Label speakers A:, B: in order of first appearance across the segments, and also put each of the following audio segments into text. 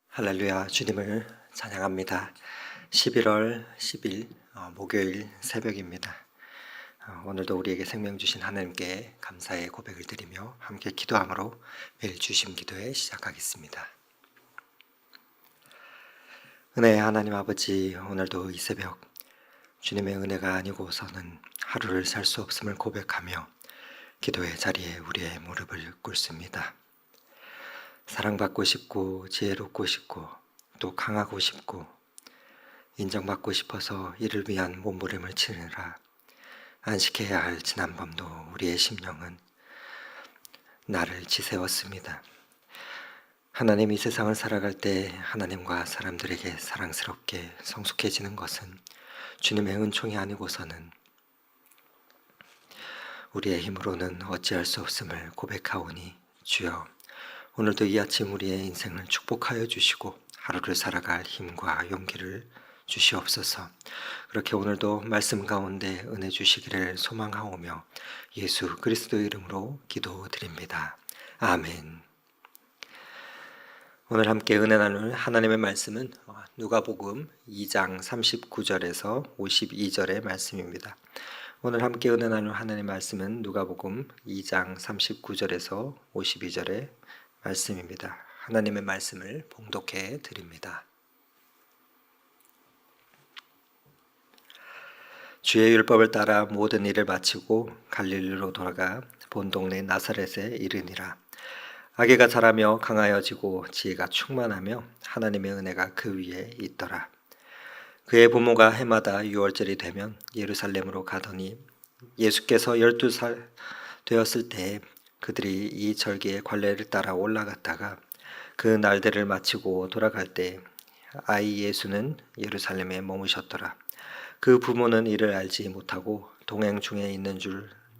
A: 할렐루야, 주님을 찬양합니다. 11월 10일 목요일 새벽입니다. 오늘도 우리에게 생명 주신 하나님께 감사의 고백을 드리며 함께 기도함으로 매일 주심 기도회 시작하겠습니다. 은혜의 하나님 아버지, 오늘도 이 새벽 주님의 은혜가 아니고서는 하루를 살 수 없음을 고백하며 기도의 자리에 우리의 무릎을 꿇습니다. 사랑받고 싶고 지혜롭고 싶고 또 강하고 싶고 인정받고 싶어서 이를 위한 몸부림을 치느라 안식해야 할 지난밤도 우리의 심령은 나를 지새웠습니다. 하나님, 이 세상을 살아갈 때 하나님과 사람들에게 사랑스럽게 성숙해지는 것은 주님의 은총이 아니고서는 우리의 힘으로는 어찌할 수 없음을 고백하오니 주여, 오늘도 이 아침 우리의 인생을 축복하여 주시고 하루를 살아갈 힘과 용기를 주시옵소서. 그렇게 오늘도 말씀 가운데 은혜 주시기를 소망하오며 예수 그리스도의 이름으로 기도드립니다. 아멘. 오늘 함께 은혜 나눌 하나님의 말씀은 누가복음 2장 39절에서 52절의 말씀입니다. 오늘 함께 은혜 나눌 하나님의 말씀은 누가복음 2장 39절에서 52절의 말씀입니다. 하나님의 말씀을 봉독해 드립니다. 주의 율법을 따라 모든 일을 마치고 갈릴리로 돌아가 본 동네 나사렛에 이르니라. 아기가 자라며 강하여지고 지혜가 충만하며 하나님의 은혜가 그 위에 있더라. 그의 부모가 해마다 유월절이 되면 예루살렘으로 가더니 예수께서 12살 되었을 때에 그들이 이 절기의 관례를 따라 올라갔다가 그 날들을 마치고 돌아갈 때 아이 예수는 예루살렘에 머무셨더라. 그 부모는 이를 알지 못하고 동행 중에 있는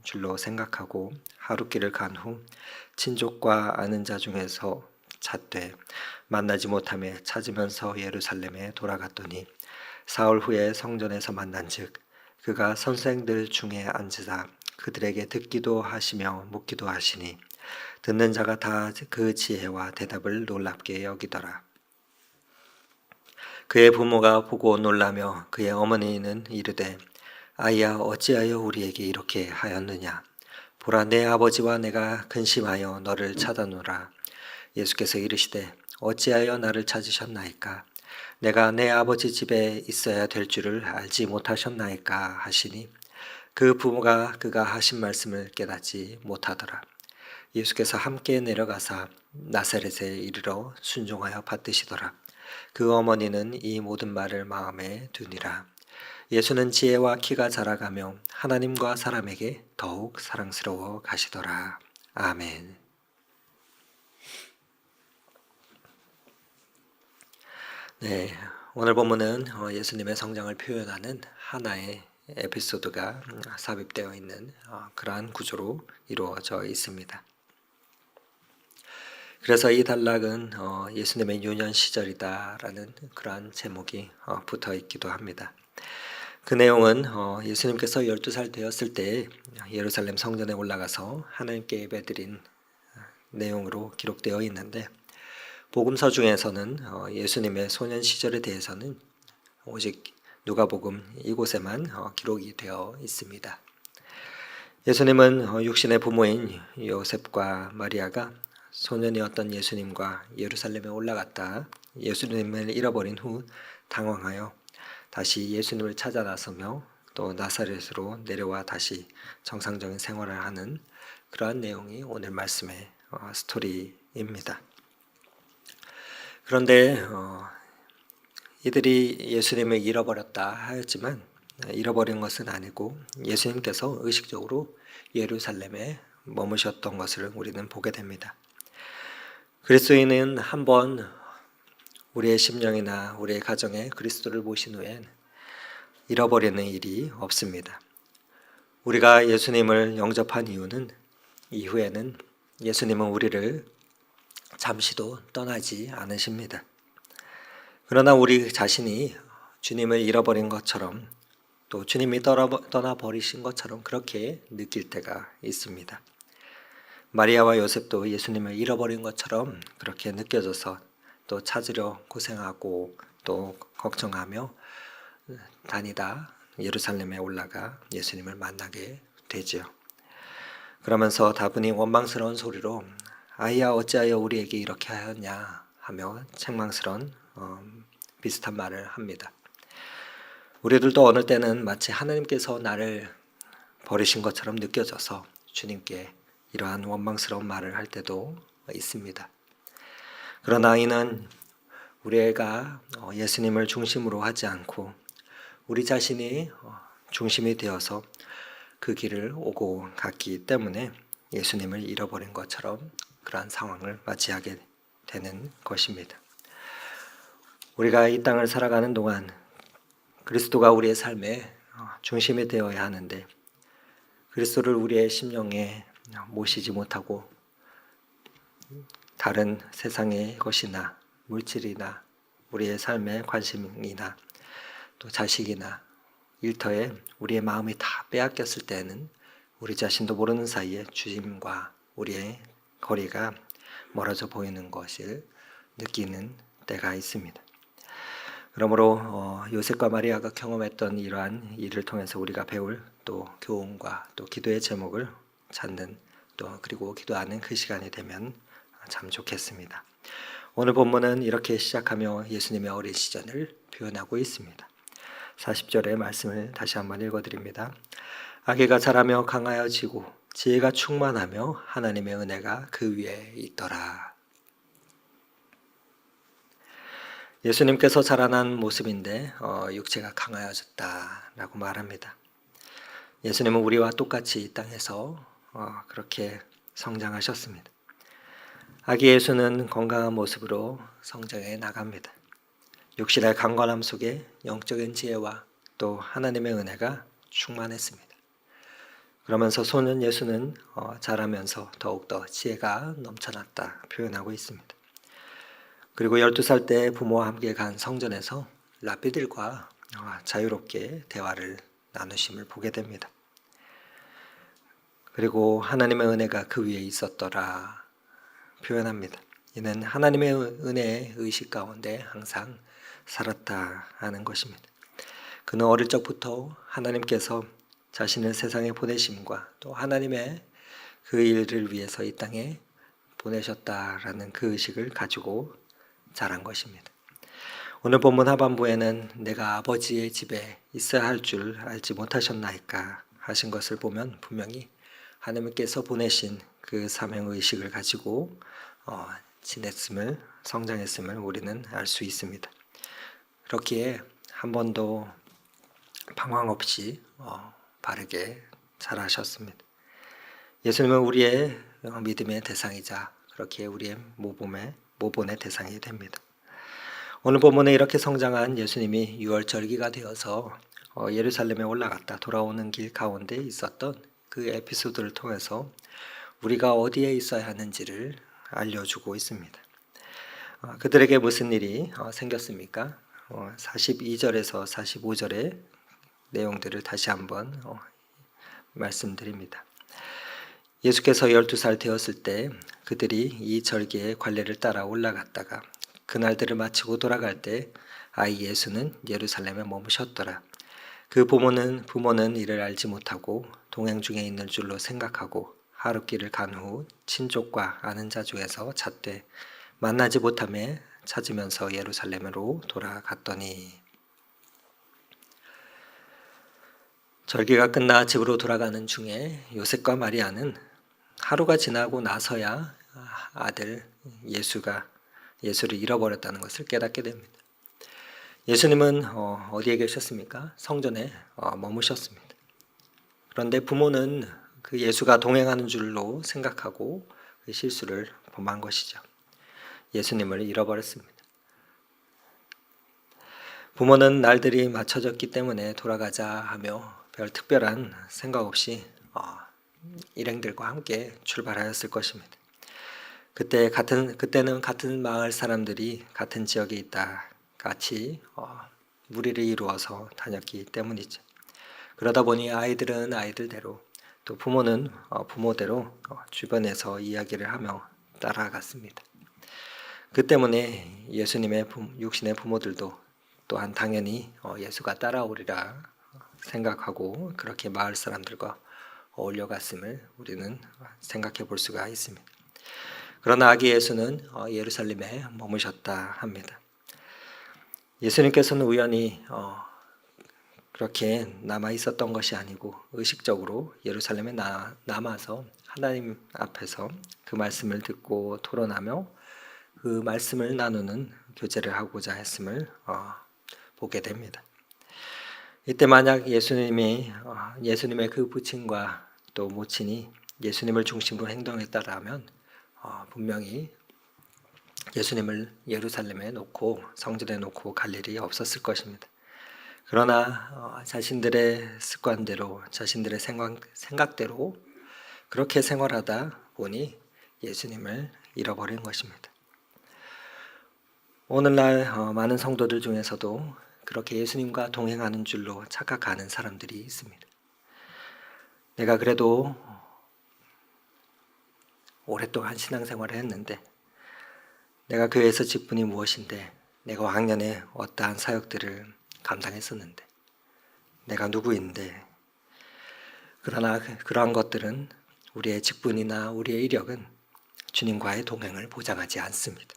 A: 줄로 생각하고 하룻길을 간 후 친족과 아는 자 중에서 찾되 만나지 못하며 찾으면서 예루살렘에 돌아갔더니 사흘 후에 성전에서 만난즉 그가 선생들 중에 앉으사 그들에게 듣기도 하시며 묻기도 하시니 듣는 자가 다 그 지혜와 대답을 놀랍게 여기더라. 그의 부모가 보고 놀라며 그의 어머니는 이르되 아이야, 어찌하여 우리에게 이렇게 하였느냐? 보라, 내 아버지와 내가 근심하여 너를 찾아노라. 예수께서 이르시되 어찌하여 나를 찾으셨나이까? 내가 내 아버지 집에 있어야 될 줄을 알지 못하셨나이까? 하시니 그 부모가 그가 하신 말씀을 깨닫지 못하더라. 예수께서 함께 내려가사 나사렛에 이르러 순종하여 받드시더라. 그 어머니는 이 모든 말을 마음에 두니라. 예수는 지혜와 키가 자라가며 하나님과 사람에게 더욱 사랑스러워 가시더라. 아멘. 네, 오늘 본문은 예수님의 성장을 표현하는 하나의 에피소드가 삽입되어 있는 그러한 구조로 이루어져 있습니다. 그래서 이 단락은 예수님의 유년 시절이다라는 그러한 제목이 붙어 있기도 합니다. 그 내용은 예수님께서 12살 되었을 때 예루살렘 성전에 올라가서 하나님께 예배드린 내용으로 기록되어 있는데, 복음서 중에서는 예수님의 소년 시절에 대해서는 오직 누가복음 이곳에만 기록이 되어 있습니다. 예수님은 육신의 부모인 요셉과 마리아가 소년이었던 예수님과 예루살렘에 올라갔다 예수님을 잃어버린 후 당황하여 다시 예수님을 찾아 나서며 또 나사렛으로 내려와 다시 정상적인 생활을 하는 그러한 내용이 오늘 말씀의 스토리입니다. 그런데 이들이 예수님을 잃어버렸다 하였지만 잃어버린 것은 아니고 예수님께서 의식적으로 예루살렘에 머무셨던 것을 우리는 보게 됩니다. 그리스도인은 한번 우리의 심령이나 우리의 가정에 그리스도를 모신 후엔 잃어버리는 일이 없습니다. 우리가 예수님을 영접한 이유는 이후에는 예수님은 우리를 잠시도 떠나지 않으십니다. 그러나 우리 자신이 주님을 잃어버린 것처럼 또 주님이 떠나버리신 것처럼 그렇게 느낄 때가 있습니다. 마리아와 요셉도 예수님을 잃어버린 것처럼 그렇게 느껴져서 또 찾으려 고생하고 또 걱정하며 다니다 예루살렘에 올라가 예수님을 만나게 되지요. 그러면서 다분히 원망스러운 소리로 아이야 어찌하여 우리에게 이렇게 하였냐 하며 책망스러운 비슷한 말을 합니다. 우리들도 어느 때는 마치 하나님께서 나를 버리신 것처럼 느껴져서 주님께 이러한 원망스러운 말을 할 때도 있습니다. 그러나 이는 우리가 예수님을 중심으로 하지 않고 우리 자신이 중심이 되어서 그 길을 오고 갔기 때문에 예수님을 잃어버린 것처럼 그러한 상황을 맞이하게 되는 것입니다. 우리가 이 땅을 살아가는 동안 그리스도가 우리의 삶의 중심이 되어야 하는데 그리스도를 우리의 심령에 모시지 못하고 다른 세상의 것이나 물질이나 우리의 삶의 관심이나 또 자식이나 일터에 우리의 마음이 다 빼앗겼을 때는 우리 자신도 모르는 사이에 주님과 우리의 거리가 멀어져 보이는 것을 느끼는 때가 있습니다. 그러므로 요셉과 마리아가 경험했던 이러한 일을 통해서 우리가 배울 또 교훈과 또 기도의 제목을 찾는 또 그리고 기도하는 그 시간이 되면 참 좋겠습니다. 오늘 본문은 이렇게 시작하며 예수님의 어린 시절을 표현하고 있습니다. 40절의 말씀을 다시 한번 읽어드립니다. 아기가 자라며 강하여지고 지혜가 충만하며 하나님의 은혜가 그 위에 있더라. 예수님께서 자라난 모습인데 육체가 강하여졌다라고 말합니다. 예수님은 우리와 똑같이 이 땅에서 그렇게 성장하셨습니다. 아기 예수는 건강한 모습으로 성장해 나갑니다. 육신의 강건함 속에 영적인 지혜와 또 하나님의 은혜가 충만했습니다. 그러면서 소년 예수는 자라면서 더욱더 지혜가 넘쳐났다 표현하고 있습니다. 그리고 12살 때 부모와 함께 간 성전에서 랍비들과 자유롭게 대화를 나누심을 보게 됩니다. 그리고 하나님의 은혜가 그 위에 있었더라 표현합니다. 이는 하나님의 은혜의 의식 가운데 항상 살았다 하는 것입니다. 그는 어릴 적부터 하나님께서 자신을 세상에 보내심과 또 하나님의 그 일을 위해서 이 땅에 보내셨다라는 그 의식을 가지고 자란 것입니다. 오늘 본문 하반부에는 내가 아버지의 집에 있어야 할 줄 알지 못하셨나이까 하신 것을 보면 분명히 하나님께서 보내신 그 사명의식을 가지고 지냈음을 성장했음을 우리는 알 수 있습니다. 그렇기에 한 번도 방황 없이 바르게 자라셨습니다. 예수님은 우리의 믿음의 대상이자 그렇게 우리의 모본의 대상이 됩니다. 오늘 본문에 이렇게 성장한 예수님이 6월 절기가 되어서 예루살렘에 올라갔다 돌아오는 길 가운데 있었던 그 에피소드를 통해서 우리가 어디에 있어야 하는지를 알려주고 있습니다. 그들에게 무슨 일이 생겼습니까? 42절에서 45절의 내용들을 다시 한번 말씀드립니다. 예수께서 12살 되었을 때 그들이 이 절기의 관례를 따라 올라갔다가 그날들을 마치고 돌아갈 때 아이 예수는 예루살렘에 머무셨더라. 그 부모는 이를 알지 못하고 동행 중에 있는 줄로 생각하고 하룻길을 간 후 친족과 아는 자 중에서 찾되 만나지 못하며 찾으면서 예루살렘으로 돌아갔더니 절기가 끝나 집으로 돌아가는 중에 요셉과 마리아는 하루가 지나고 나서야 아들 예수를 잃어버렸다는 것을 깨닫게 됩니다. 예수님은 어디에 계셨습니까? 성전에 머무셨습니다. 그런데 부모는 그 예수가 동행하는 줄로 생각하고 그 실수를 범한 것이죠. 예수님을 잃어버렸습니다. 부모는 날들이 맞춰졌기 때문에 돌아가자 하며 별 특별한 생각 없이 일행들과 함께 출발하였을 것입니다. 그때는 같은 마을 사람들이 같은 지역에 있다 같이 무리를 이루어서 다녔기 때문이죠. 그러다 보니 아이들은 아이들대로 또 부모는 부모대로 주변에서 이야기를 하며 따라갔습니다. 그 때문에 예수님의 육신의 부모들도 또한 당연히 예수가 따라오리라 생각하고 그렇게 마을 사람들과 어울려 갔음을 우리는 생각해 볼 수가 있습니다. 그러나 아기 예수는 예루살렘에 머무셨다 합니다. 예수님께서는 우연히 그렇게 남아 있었던 것이 아니고 의식적으로 예루살렘에 남아서 하나님 앞에서 그 말씀을 듣고 토론하며 그 말씀을 나누는 교제를 하고자 했음을 보게 됩니다. 이때 만약 예수님의 그 부친과 또 모친이 예수님을 중심으로 행동했다라면 분명히 예수님을 예루살렘에 놓고 성전에 놓고 갈 일이 없었을 것입니다. 그러나 자신들의 습관대로 자신들의 생각대로 그렇게 생활하다 보니 예수님을 잃어버린 것입니다. 오늘날 많은 성도들 중에서도 그렇게 예수님과 동행하는 줄로 착각하는 사람들이 있습니다. 내가 그래도 오랫동안 신앙생활을 했는데 내가 교회에서 직분이 무엇인데 내가 왕년에 어떠한 사역들을 감당했었는데 내가 누구인데 그러나 그러한 것들은 우리의 직분이나 우리의 이력은 주님과의 동행을 보장하지 않습니다.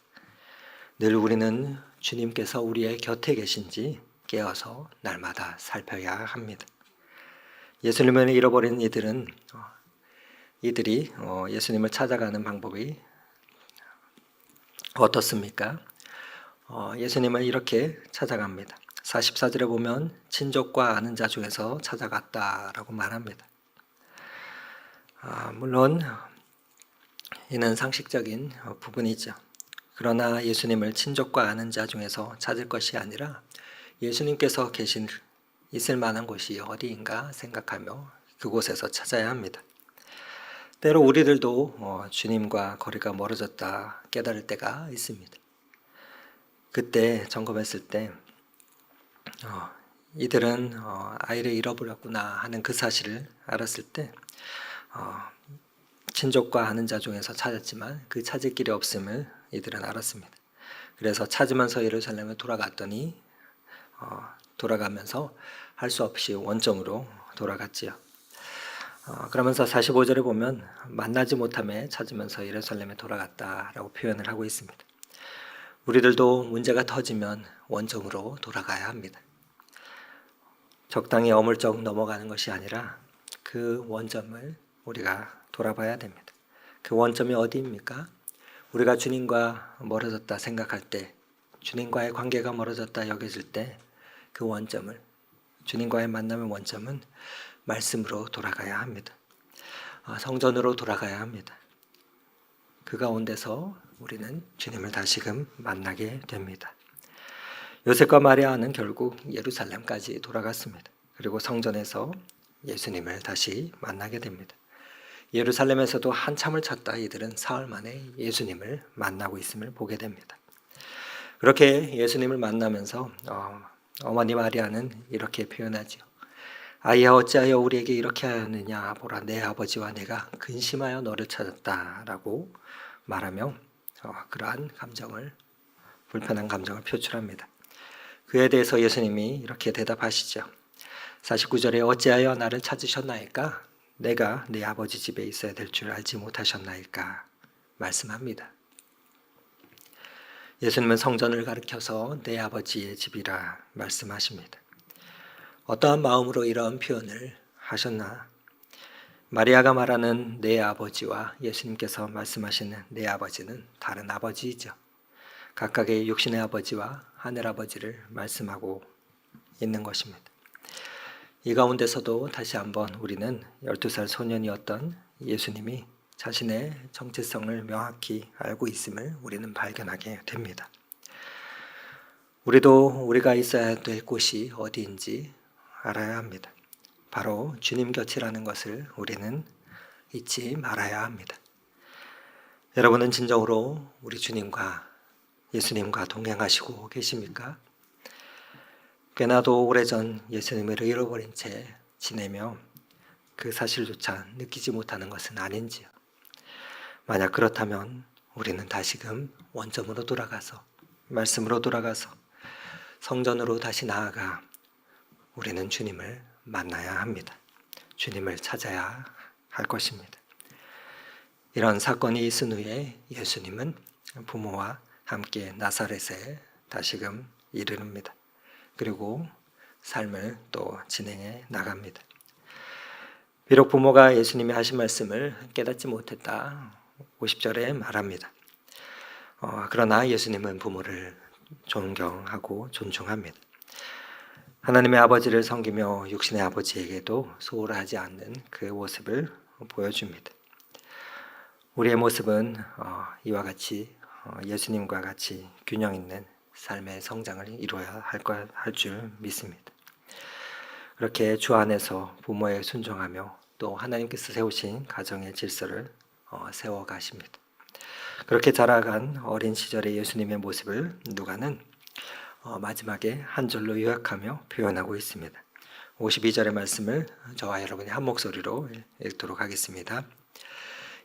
A: 늘 우리는 주님께서 우리의 곁에 계신지 깨어서 날마다 살펴야 합니다. 예수님을 잃어버린 이들이 예수님을 찾아가는 방법이 어떻습니까? 예수님을 이렇게 찾아갑니다. 44절에 보면 친족과 아는 자 중에서 찾아갔다라고 말합니다. 물론 이는 상식적인 부분이죠. 그러나 예수님을 친족과 아는 자 중에서 찾을 것이 아니라 예수님께서 있을 만한 곳이 어디인가 생각하며 그곳에서 찾아야 합니다. 때로 우리들도 주님과 거리가 멀어졌다 깨달을 때가 있습니다. 그때 점검했을 때 이들은 아이를 잃어버렸구나 하는 그 사실을 알았을 때 친족과 아는 자 중에서 찾았지만 그 찾을 길이 없음을 이들은 알았습니다. 그래서 찾으면서 예루살렘에 돌아갔더니 돌아가면서 할 수 없이 원점으로 돌아갔지요. 그러면서 45절에 보면 만나지 못함에 찾으면서 예루살렘에 돌아갔다라고 표현을 하고 있습니다. 우리들도 문제가 터지면 원점으로 돌아가야 합니다. 적당히 어물쩍 넘어가는 것이 아니라 그 원점을 우리가 돌아봐야 됩니다. 그 원점이 어디입니까? 우리가 주님과 멀어졌다 생각할 때, 주님과의 관계가 멀어졌다 여겨질 때 그 원점을, 주님과의 만남의 원점은 말씀으로 돌아가야 합니다. 성전으로 돌아가야 합니다. 그 가운데서 우리는 주님을 다시금 만나게 됩니다. 요셉과 마리아는 결국 예루살렘까지 돌아갔습니다. 그리고 성전에서 예수님을 다시 만나게 됩니다. 예루살렘에서도 한참을 찾다 이들은 사흘 만에 예수님을 만나고 있음을 보게 됩니다. 그렇게 예수님을 만나면서 어머니 마리아는 이렇게 표현하죠. 아이야 어찌하여 우리에게 이렇게 하였느냐 보라 내 아버지와 내가 근심하여 너를 찾았다라고 말하며 그러한 불편한 감정을 표출합니다. 그에 대해서 예수님이 이렇게 대답하시죠. 49절에 어찌하여 나를 찾으셨나이까? 내가 네 아버지 집에 있어야 될 줄 알지 못하셨나이까? 말씀합니다. 예수님은 성전을 가리켜서 내 아버지의 집이라 말씀하십니다. 어떠한 마음으로 이러한 표현을 하셨나? 마리아가 말하는 내 아버지와 예수님께서 말씀하시는 내 아버지는 다른 아버지이죠. 각각의 육신의 아버지와 하늘 아버지를 말씀하고 있는 것입니다. 이 가운데서도 다시 한번 우리는 12살 소년이었던 예수님이 자신의 정체성을 명확히 알고 있음을 우리는 발견하게 됩니다. 우리도 우리가 있어야 될 곳이 어디인지 알아야 합니다. 바로 주님 곁이라는 것을 우리는 잊지 말아야 합니다. 여러분은 진정으로 우리 주님과 예수님과 동행하시고 계십니까? 꽤나도 오래전 예수님을 잃어버린 채 지내며 그 사실조차 느끼지 못하는 것은 아닌지요. 만약 그렇다면 우리는 다시금 원점으로 돌아가서 말씀으로 돌아가서 성전으로 다시 나아가 우리는 주님을 만나야 합니다. 주님을 찾아야 할 것입니다. 이런 사건이 있은 후에 예수님은 부모와 함께 나사렛에 다시금 이르릅니다. 그리고 삶을 또 진행해 나갑니다. 비록 부모가 예수님이 하신 말씀을 깨닫지 못했다. 50절에 말합니다. 그러나 예수님은 부모를 존경하고 존중합니다. 하나님의 아버지를 섬기며 육신의 아버지에게도 소홀하지 않는 그 모습을 보여줍니다. 우리의 모습은 이와 같이 예수님과 같이 균형 있는 삶의 성장을 이루어야 할 줄 믿습니다. 그렇게 주 안에서 부모에 순종하며 또 하나님께서 세우신 가정의 질서를 세워 가십니다. 그렇게 자라간 어린 시절의 예수님의 모습을 누가는 마지막에 한 절로 요약하며 표현하고 있습니다. 52절의 말씀을 저와 여러분이 한 목소리로 읽도록 하겠습니다.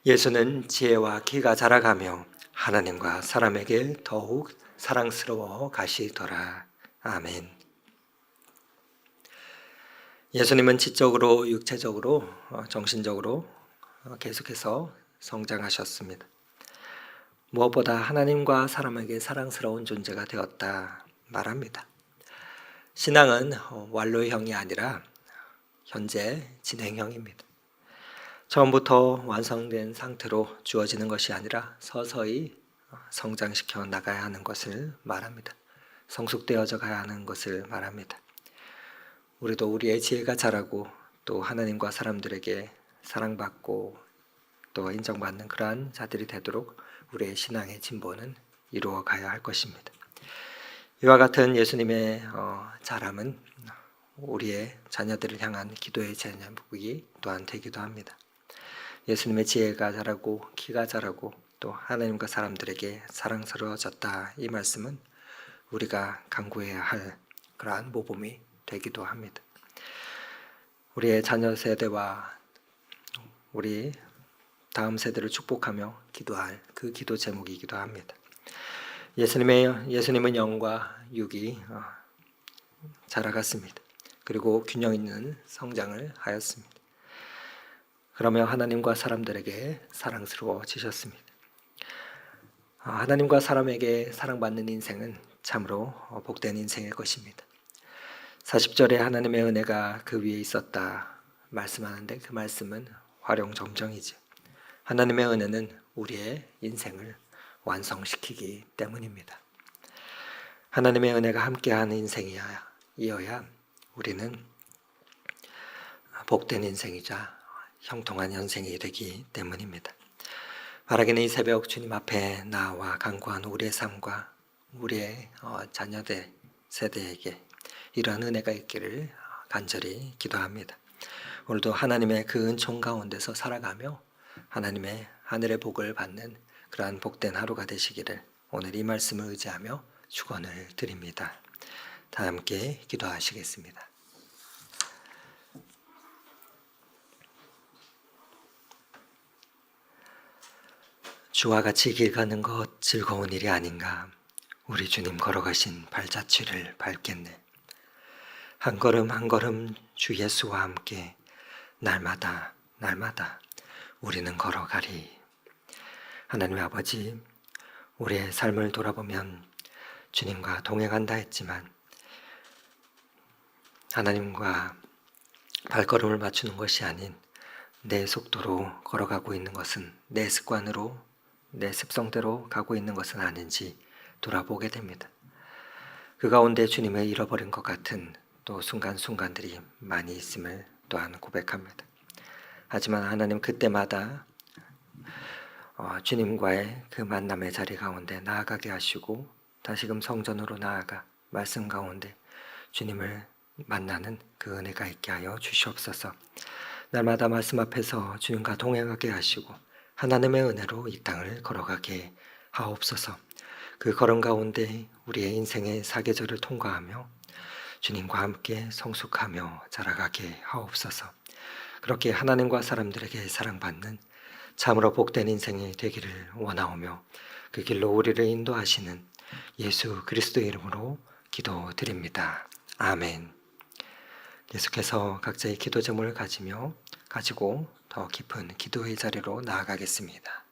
A: 예수는 지혜와 키가 자라가며 하나님과 사람에게 더욱 사랑스러워 가시더라. 아멘. 예수님은 지적으로, 육체적으로, 정신적으로 계속해서 성장하셨습니다. 무엇보다 하나님과 사람에게 사랑스러운 존재가 되었다 말합니다. 신앙은 완료형이 아니라 현재 진행형입니다. 처음부터 완성된 상태로 주어지는 것이 아니라 서서히 성장시켜 나가야 하는 것을 말합니다. 성숙되어져 가야 하는 것을 말합니다. 우리도 우리의 지혜가 자라고 또 하나님과 사람들에게 사랑받고 또 인정받는 그러한 자들이 되도록 우리의 신앙의 진보는 이루어 가야 할 것입니다. 이와 같은 예수님의 자람은 우리의 자녀들을 향한 기도의 제목이 또한 되기도 합니다. 예수님의 지혜가 자라고 키가 자라고 또 하나님과 사람들에게 사랑스러워졌다. 이 말씀은 우리가 간구해야 할 그러한 모범이 되기도 합니다. 우리의 자녀 세대와 우리 다음 세대를 축복하며 기도할 그 기도 제목이기도 합니다. 예수님은 영과 육이 자라갔습니다. 그리고 균형 있는 성장을 하였습니다. 그러며 하나님과 사람들에게 사랑스러워지셨습니다. 하나님과 사람에게 사랑받는 인생은 참으로 복된 인생일 것입니다. 40절에 하나님의 은혜가 그 위에 있었다 말씀하는데 그 말씀은 활용점정이죠. 하나님의 은혜는 우리의 인생을 완성시키기 때문입니다. 하나님의 은혜가 함께하는 인생이어야 우리는 복된 인생이자 형통한 인생이 되기 때문입니다. 바라기는 이 새벽 주님 앞에 나와 간구한 우리의 삶과 우리의 자녀들 세대에게 이러한 은혜가 있기를 간절히 기도합니다. 오늘도 하나님의 그 은총 가운데서 살아가며 하나님의 하늘의 복을 받는 그러한 복된 하루가 되시기를 오늘 이 말씀을 의지하며 축원을 드립니다. 다 함께 기도하시겠습니다. 주와 같이 길 가는 것 즐거운 일이 아닌가. 우리 주님 걸어가신 발자취를 밟겠네. 한 걸음 한 걸음 주 예수와 함께 날마다 우리는 걸어가리. 하나님 아버지, 우리의 삶을 돌아보면 주님과 동행한다 했지만 하나님과 발걸음을 맞추는 것이 아닌 내 속도로 걸어가고 있는 것은 내 습관으로 내 습성대로 가고 있는 것은 아닌지 돌아보게 됩니다. 그 가운데 주님을 잃어버린 것 같은 또 순간순간들이 많이 있음을 또한 고백합니다. 하지만 하나님 그때마다 주님과의 그 만남의 자리 가운데 나아가게 하시고 다시금 성전으로 나아가 말씀 가운데 주님을 만나는 그 은혜가 있게 하여 주시옵소서. 날마다 말씀 앞에서 주님과 동행하게 하시고 하나님의 은혜로 이 땅을 걸어가게 하옵소서. 그 걸음 가운데 우리의 인생의 사계절을 통과하며 주님과 함께 성숙하며 자라가게 하옵소서. 그렇게 하나님과 사람들에게 사랑받는 참으로 복된 인생이 되기를 원하오며 그 길로 우리를 인도하시는 예수 그리스도의 이름으로 기도드립니다. 아멘. 계속해서 각자의 기도 제목을 가지고 더 깊은 기도의 자리로 나아가겠습니다.